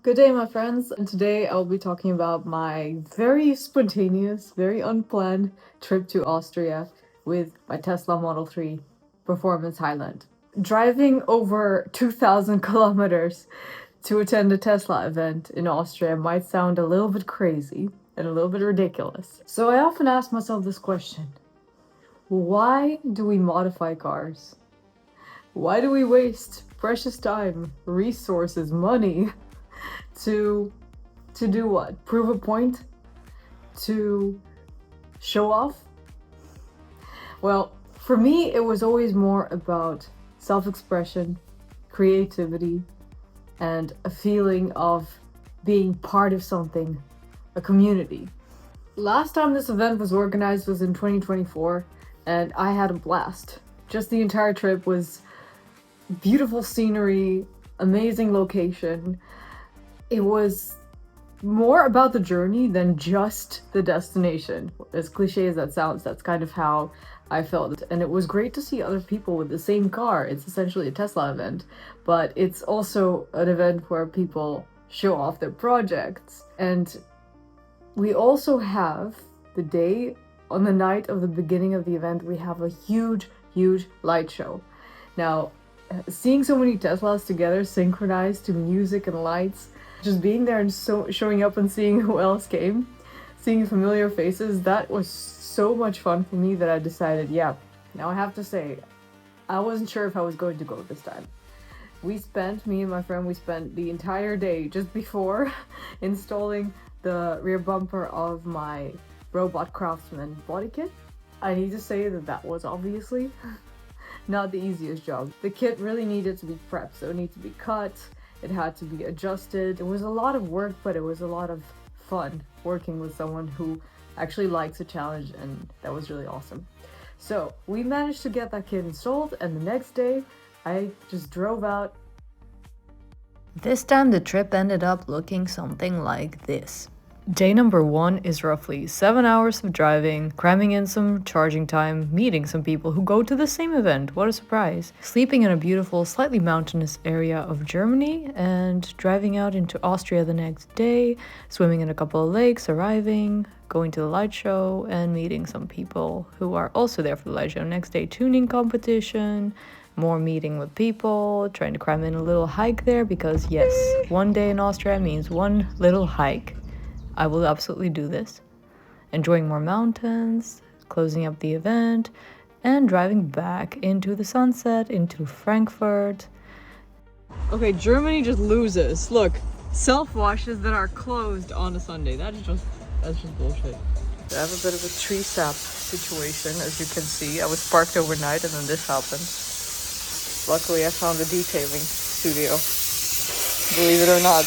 Good day, my friends, and today I'll be talking about my very spontaneous, very unplanned trip to Austria with my Tesla Model 3 Performance Highland. Driving over 2,000 kilometers to attend a Tesla event in Austria might sound a little bit crazy and a little bit ridiculous. So I often ask myself this question: why do we modify cars? Why do we waste precious time, resources, money to do what? Prove a point? To show off? Well, for me, it was always more about self-expression, creativity, and a feeling of being part of something, a community. Last time this event was organized was in 2024, and I had a blast. Just the entire trip was beautiful scenery, amazing location. It was more about the journey than just the destination. As cliche as that sounds, that's kind of how I felt. And it was great to see other people with the same car. It's essentially a Tesla event, but it's also an event where people show off their projects. And we also have the day, on the night of the beginning of the event, we have a huge light show. Now, seeing so many Teslas together synchronized to music and lights, just being there and showing up and seeing who else came, seeing familiar faces, that was so much fun for me that I decided, yeah, now I have to say, I wasn't sure if I was going to go this time. Me and my friend, we spent the entire day just before installing the rear bumper of my Robot Craftsman body kit. I need to say that was obviously not the easiest job. The kit really needed to be prepped, so it needed to be cut, it had to be adjusted. It was a lot of work, but it was a lot of fun working with someone who actually likes a challenge, and that was really awesome. So we managed to get that kit installed, and the next day I just drove out. This time the trip ended up looking something like this. Day number 1 is roughly 7 hours of driving, cramming in some charging time, meeting some people who go to the same event, what a surprise, sleeping in a beautiful, slightly mountainous area of Germany, and driving out into Austria the next day, swimming in a couple of lakes, arriving, going to the light show, and meeting some people who are also there for the light show. Next day, tuning competition, more meeting with people, trying to cram in a little hike there, because yes, one day in Austria means one little hike. I will absolutely do this. Enjoying more mountains, closing up the event, and driving back into the sunset, into Frankfurt. Okay, Germany just loses. Look, self-washes that are closed on a Sunday. That's just bullshit. I have a bit of a tree sap situation, as you can see. I was parked overnight and then this happened. Luckily, I found a detailing studio. Believe it or not,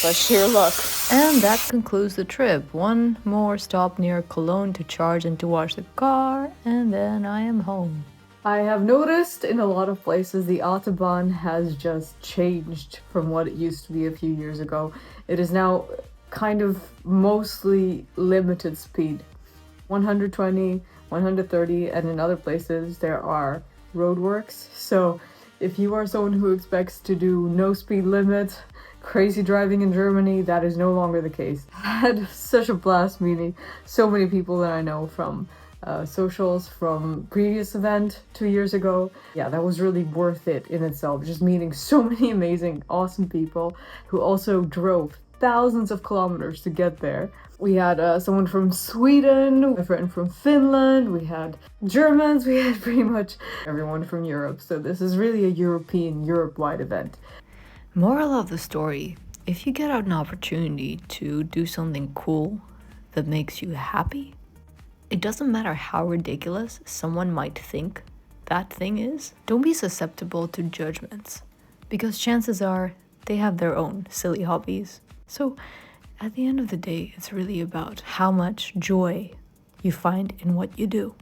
by sheer luck. And that concludes the trip. One more stop near Cologne to charge and to wash the car, and then I am home. I have noticed in a lot of places the Autobahn has just changed from what it used to be a few years ago. It is now kind of mostly limited speed. 120, 130, and in other places there are roadworks. So if you are someone who expects to do no speed limit, crazy driving in Germany, that is no longer the case. I had such a blast meeting so many people that I know from socials from previous event 2 years ago. Yeah, that was really worth it in itself, just meeting so many amazing, awesome people who also drove thousands of kilometers to get there. We had someone from Sweden, a friend from Finland, we had Germans, we had pretty much everyone from Europe. So this is really a Europe-wide event. Moral of the story: if you get out an opportunity to do something cool that makes you happy, it doesn't matter how ridiculous someone might think that thing is. Don't be susceptible to judgments, because chances are they have their own silly hobbies. So at the end of the day, it's really about how much joy you find in what you do.